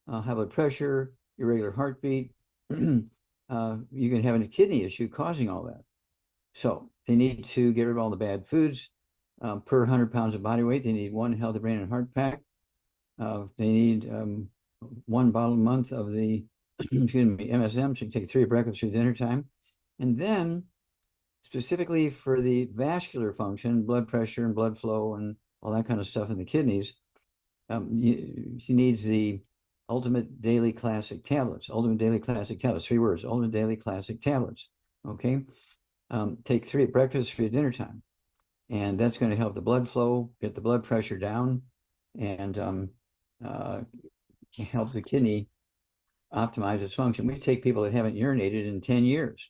high blood pressure, irregular heartbeat, you can have a kidney issue causing all that. So they need to get rid of all the bad foods. Per 100 pounds of body weight, they need one healthy brain and heart pack. They need one bottle a month of the excuse me, MSM, so you take 3 at breakfast through dinner time. And then specifically for the vascular function, blood pressure and blood flow and all that kind of stuff in the kidneys, she needs the Ultimate Daily Classic tablets. Ultimate Daily Classic tablets, 3 words, Ultimate Daily Classic tablets. Okay. Take 3 at breakfast, 3 at dinner time. And that's going to help the blood flow, get the blood pressure down, and help the kidney optimize its function. We take people that haven't urinated in 10 years.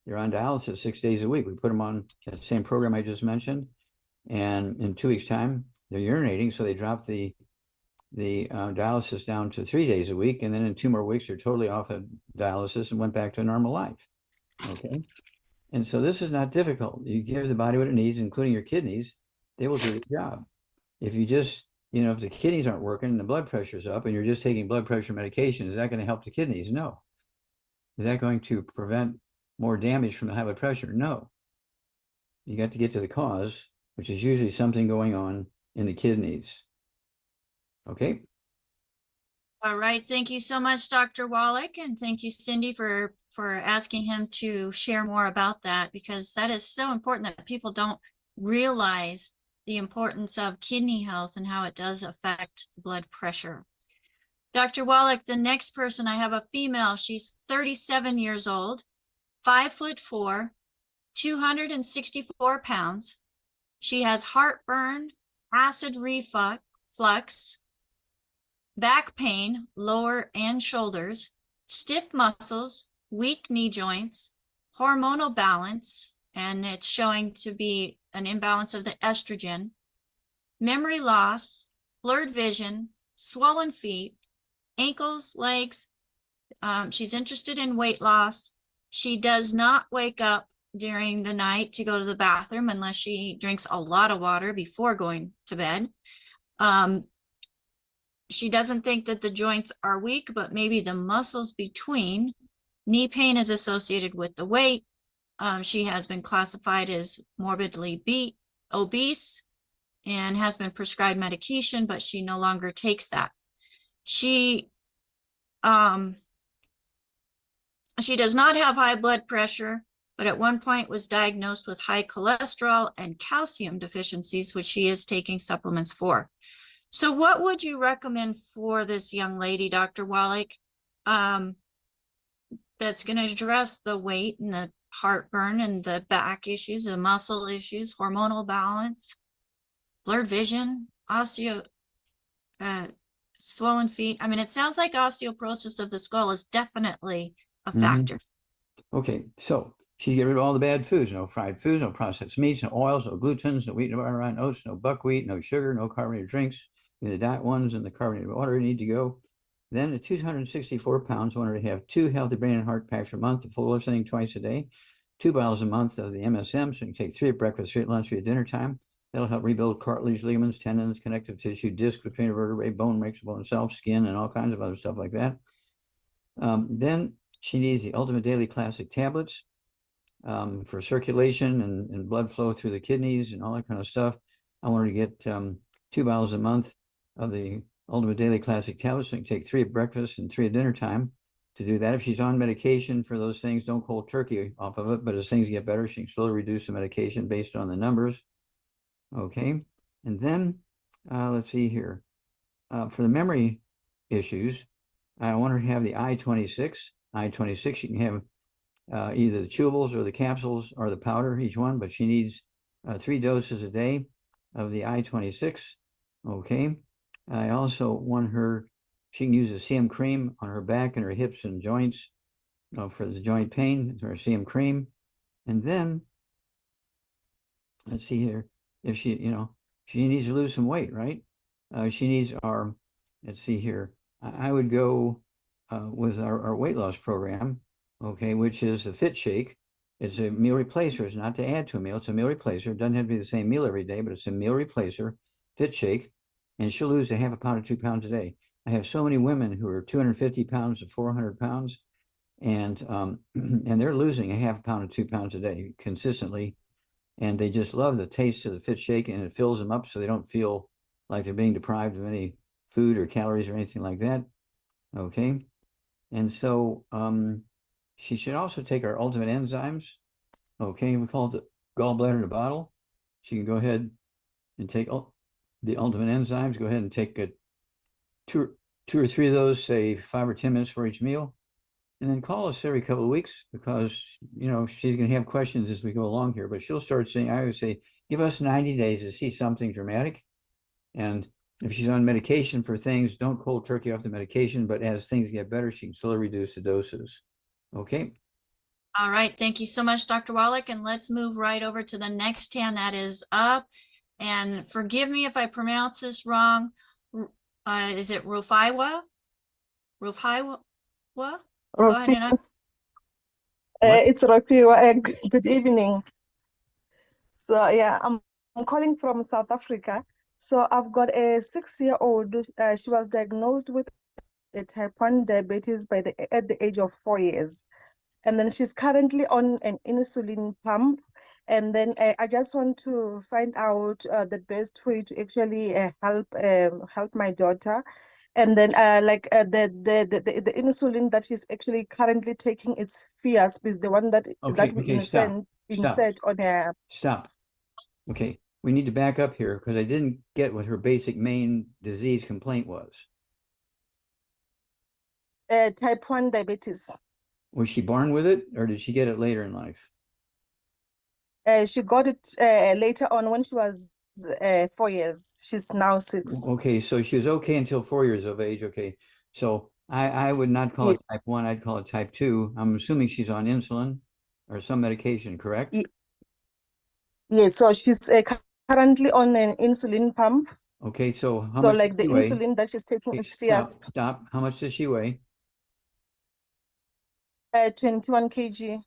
They're on dialysis 6 days a week. We put them on that same program I just mentioned. And in 2 weeks' time, they're urinating. So they drop the dialysis down to 3 days a week. And then in 2 more weeks, they're totally off of dialysis and went back to a normal life. Okay. And so this is not difficult. You give the body what it needs, including your kidneys, they will do the job. If you just, if the kidneys aren't working and the blood pressure's up and you're just taking blood pressure medication, is that going to help the kidneys? No. Is that going to prevent more damage from the high blood pressure? No. You got to get to the cause, which is usually something going on in the kidneys. Okay. All right. Thank you so much, Dr. Wallach. And thank you, Cindy, for asking him to share more about that, because that is so important that people don't realize the importance of kidney health and how it does affect blood pressure. Dr. Wallach, the next person, I have a female. She's 37 years old, 5'4", 264 pounds. She has heartburn, acid reflux, back pain, lower and shoulders, stiff muscles, weak knee joints, hormonal balance, and it's showing to be an imbalance of the estrogen, memory loss, blurred vision, swollen feet, ankles, legs. She's interested in weight loss. She does not wake up during the night to go to the bathroom unless she drinks a lot of water before going to bed. She doesn't think that the joints are weak, but maybe the muscles between. Knee pain is associated with the weight. She has been classified as morbidly obese and has been prescribed medication, but she no longer takes that. She does not have high blood pressure, but at one point was diagnosed with high cholesterol and calcium deficiencies, which she is taking supplements for. So what would you recommend for this young lady, Dr. Wallach, that's going to address the weight and the heartburn and the back issues, the muscle issues, hormonal balance, blurred vision, swollen feet? I mean, it sounds like osteoporosis of the skull is definitely a factor. Okay, so she get rid of all the bad foods, no fried foods, no processed meats, no oils, no glutens, no wheat, no iron, oats, no buckwheat, no sugar, no carbonated drinks. The diet ones and the carbonated water need to go. Then at 264 pounds, wanted to have 2 healthy brain and heart packs a month, the full listening twice a day, 2 bottles a month of the MSM, so you can take 3 at breakfast, 3 at lunch, 3 at dinner time. That'll help rebuild cartilage, ligaments, tendons, connective tissue, disc between a vertebrae, bone makes bone itself, skin, and all kinds of other stuff like that. Then she needs the Ultimate Daily Classic tablets for circulation and blood flow through the kidneys and all that kind of stuff. I wanted to get 2 bottles a month of the Ultimate Daily Classic tablets. So you can take 3 at breakfast and 3 at dinner time to do that. If she's on medication for those things, don't cold turkey off of it. But as things get better, she can slowly reduce the medication based on the numbers. Okay. And then let's see here. For the memory issues, I want her to have the I-26. I-26, you can have either the chewables or the capsules or the powder, each one, but she needs 3 doses a day of the I-26. Okay. I also want her, she can use a CM cream on her back and her hips and joints for the joint pain, or CM cream. And then, let's see here, if she, she needs to lose some weight, right? She needs our, let's see here, I would go with our weight loss program, okay, which is the Fit Shake. It's a meal replacer. It's not to add to a meal. It's a meal replacer. It doesn't have to be the same meal every day, but it's a meal replacer, Fit Shake, and she'll lose a half a pound to 2 pounds a day. I have so many women who are 250 pounds to 400 pounds, and and they're losing a half a pound to 2 pounds a day consistently, and they just love the taste of the Fit Shake, and it fills them up so they don't feel like they're being deprived of any food or calories or anything like that. Okay. And so she should also take our ultimate enzymes. Okay, we call it the gallbladder in a bottle. She can go ahead and take the ultimate enzymes. Go ahead and take two or three of those, say 5 or 10 minutes for each meal, and then call us every couple of weeks, because she's going to have questions as we go along here. But she'll start saying, I always say, give us 90 days to see something dramatic. And if she's on medication for things, don't cold turkey off the medication, but as things get better, she can slowly reduce the doses. Okay. All right. Thank you so much, Dr. Wallach. And let's move right over to the next hand that is up. And forgive me if I pronounce this wrong. Is it Rufaiwa? Rufaiwa? Go ahead and it's Rafiwa. Good evening. So yeah, I'm calling from South Africa. So I've got a 6-year-old. She was diagnosed with a type 1 diabetes at the age of 4 years. And then she's currently on an insulin pump. And then I just want to find out the best way to actually help my daughter. And then the insulin that she's actually currently taking, it's Fiasp, is the one that we insert on her. Stop. Okay, we need to back up here, because I didn't get what her basic main disease complaint was. Type 1 diabetes. Was she born with it, or did she get it later in life? She got it later on when she was 4 years. She's now 6. Okay, so she was okay until 4 years of age. Okay, so I would not call it type 1. I'd call it type 2. I'm assuming she's on insulin or some medication, correct? Yeah, so she's currently on an insulin pump. Okay, so how much like the weigh? insulin that she's taking is Fiasp. Stop. How much does she weigh? 21 kg.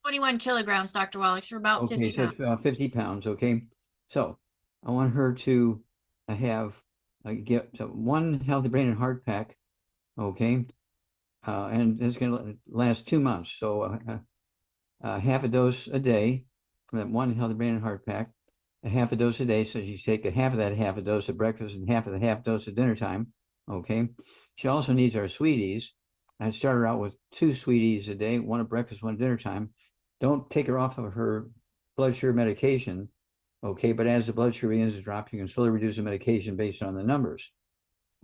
21 kilograms, Dr. Wallach. You're about 50 pounds. So 50 pounds. Okay. So I want her to have get 1 healthy brain and heart pack. Okay. And it's going to last 2 months. So half a dose a day from that 1 healthy brain and heart pack, a half a dose a day. So you take a half of that half a dose at breakfast and half of the half dose at dinner time. Okay. She also needs our sweeties. I started out with 2 sweeties a day, 1 at breakfast, 1 at dinner time. Don't take her off of her blood sugar medication. Okay. But as the blood sugar begins to drop, you can slowly reduce the medication based on the numbers.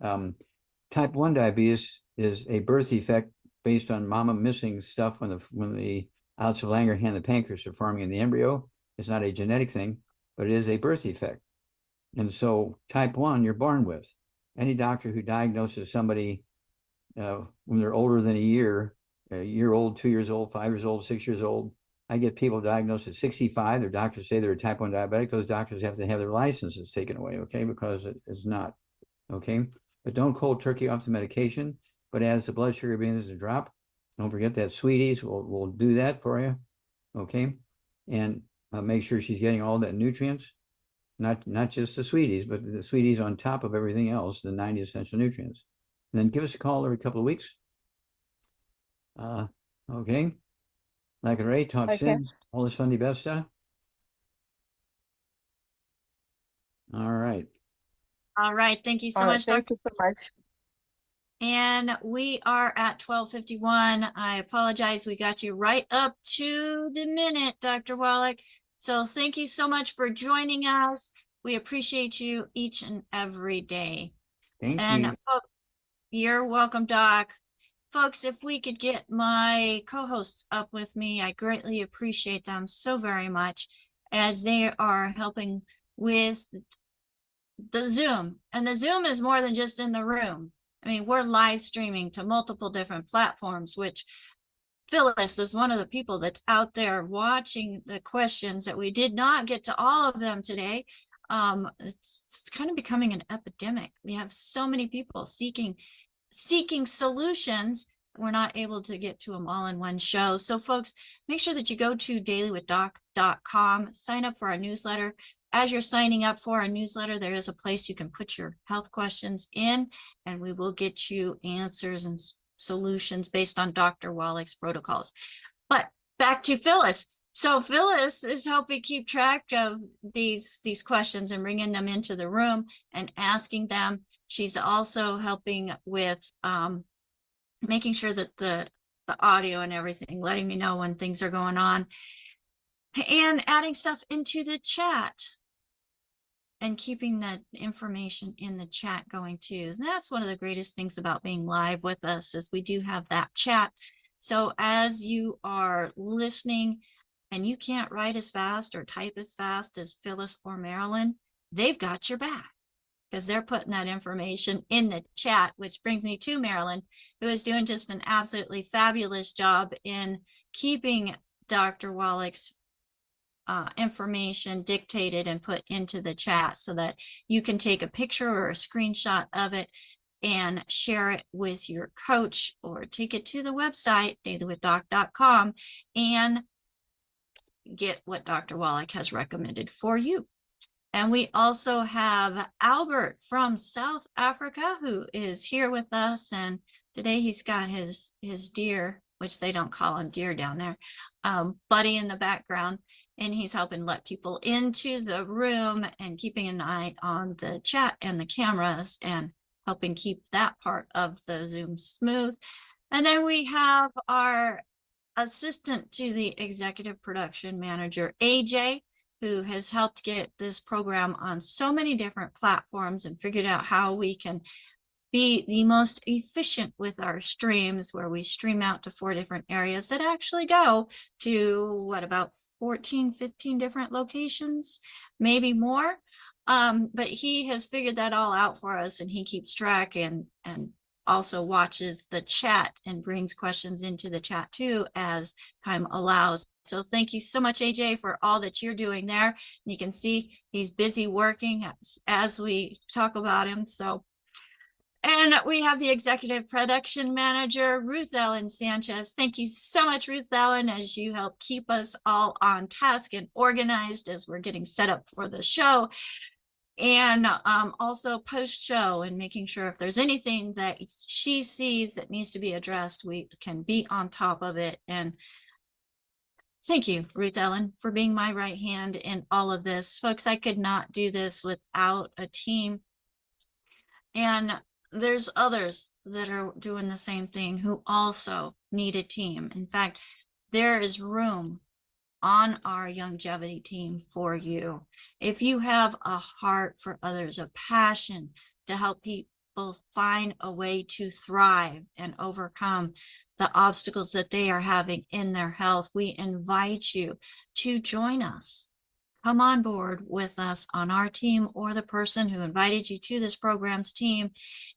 Type 1 diabetes is a birth defect based on mama missing stuff when the outs of Langerhans and the pancreas are forming in the embryo. It's not a genetic thing, but it is a birth defect. And so type 1, you're born with. Any doctor who diagnoses somebody when they're older than a year old, 2 years old, 5 years old, 6 years old, I get people diagnosed at 65. Their doctors say they're a type 1 diabetic. Those doctors have to have their licenses taken away, okay, because it is not, okay? But don't cold turkey off the medication. But as the blood sugar begins to drop, don't forget that sweeties will do that for you, okay? And make sure she's getting all that nutrients, not just the sweeties, but the sweeties on top of everything else, the 90 essential nutrients. And then give us a call every couple of weeks. Okay. Like Ray, talk soon. All this funny best stuff. All right. All right. Thank you so much, Thank Dr. you so much. And we are at 12:51. I apologize. We got you right up to the minute, Dr. Wallach. So thank you so much for joining us. We appreciate you each and every day. Thank And you. you're welcome, Doc. Folks, if we could get my co-hosts up with me, I greatly appreciate them so very much, as they are helping with the Zoom. And the Zoom is more than just in the room. I mean, we're live streaming to multiple different platforms, which Phyllis is one of the people that's out there watching the questions that we did not get to all of them today. It's kind of becoming an epidemic. We have so many people seeking solutions. We're not able to get to them all in one show. So folks, make sure that you go to dailywithdoc.com, sign up for our newsletter. As you're signing up for our newsletter, there is a place you can put your health questions in, and we will get you answers and solutions based on Dr. Wallach's protocols. But back to Phyllis. So Phyllis is helping keep track of these questions and bringing them into the room and asking them. She's also helping with making sure that the audio and everything, letting me know when things are going on, and adding stuff into the chat and keeping that information in the chat going too. And that's one of the greatest things about being live with us, is we do have that chat. So as you are listening and you can't write as fast or type as fast as Phyllis or Marilyn, they've got your back, because they're putting that information in the chat, which brings me to Marilyn, who is doing just an absolutely fabulous job in keeping Dr. Wallach's information dictated and put into the chat, so that you can take a picture or a screenshot of it and share it with your coach, or take it to the website, dailywithdoc.com, and get what Dr. Wallach has recommended for you. And we also have Albert from South Africa, who is here with us. And today he's got his deer, which they don't call him deer down there, Buddy in the background. And he's helping let people into the room and keeping an eye on the chat and the cameras and helping keep that part of the Zoom smooth. And then we have our assistant to the executive production manager, AJ, who has helped get this program on so many different platforms and figured out how we can be the most efficient with our streams, where we stream out to 4 different areas that actually go to what, about 14, 15 different locations, maybe more. But he has figured that all out for us, and he keeps track and also watches the chat and brings questions into the chat too as time allows. So thank you so much, AJ, for all that you're doing there. You can see he's busy working as we talk about him. So, and we have the executive production manager, Ruth Ellen Sanchez. Thank you so much, Ruth Ellen, as you help keep us all on task and organized as we're getting set up for the show. And also post-show, and making sure if there's anything that she sees that needs to be addressed, we can be on top of it. And thank you, Ruth Ellen, for being my right hand in all of this. Folks, I could not do this without a team. And there's others that are doing the same thing who also need a team. In fact, there is room on our longevity team for you. If you have a heart for others, a passion to help people find a way to thrive and overcome the obstacles that they are having in their health, we invite you to join us. Come on board with us on our team, or the person who invited you to this program's team,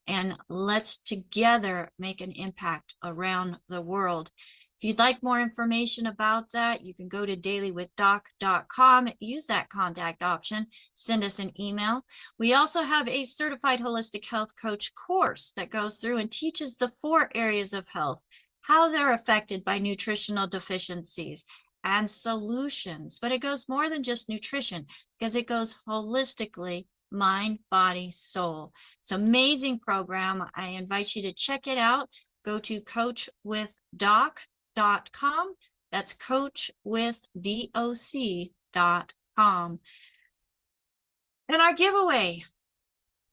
and let's together make an impact around the world. If you'd like more information about that, you can go to dailywithdoc.com, use that contact option, send us an email. We also have a certified holistic health coach course that goes through and teaches the 4 areas of health, how they're affected by nutritional deficiencies and solutions. But it goes more than just nutrition, because it goes holistically, mind, body, soul. It's an amazing program. I invite you to check it out. Go to coachwithdoc.com. That's coachwithdoc.com. And our giveaway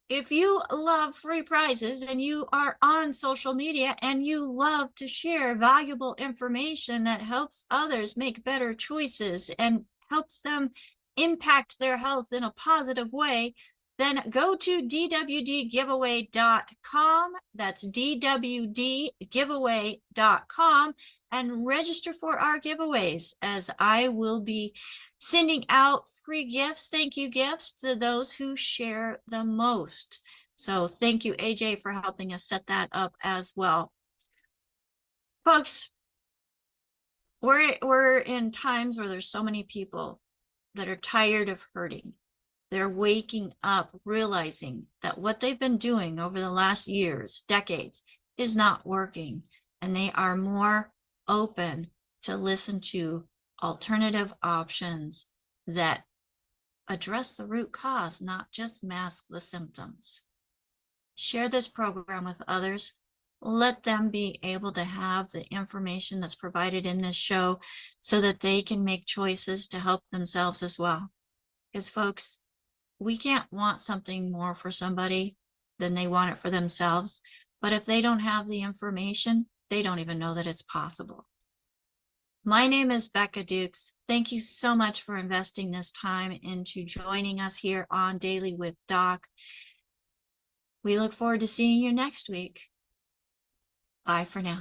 if you love free prizes and you are on social media and you love to share valuable information that helps others make better choices and helps them impact their health in a positive way, then go to dwdgiveaway.com. That's dwdgiveaway.com and register for our giveaways, as I will be sending out free gifts, thank you gifts, to those who share the most. So thank you, AJ, for helping us set that up as well. Folks, we're in times where there's so many people that are tired of hurting. They're waking up, realizing that what they've been doing over the last years, decades, is not working. And they are more open to listen to alternative options that address the root cause, not just mask the symptoms. Share this program with others. Let them be able to have the information that's provided in this show so that they can make choices to help themselves as well. Because folks, we can't want something more for somebody than they want it for themselves. But if they don't have the information, they don't even know that it's possible. My name is Becca Dukes. Thank you so much for investing this time into joining us here on Daily with Doc. We look forward to seeing you next week. Bye for now.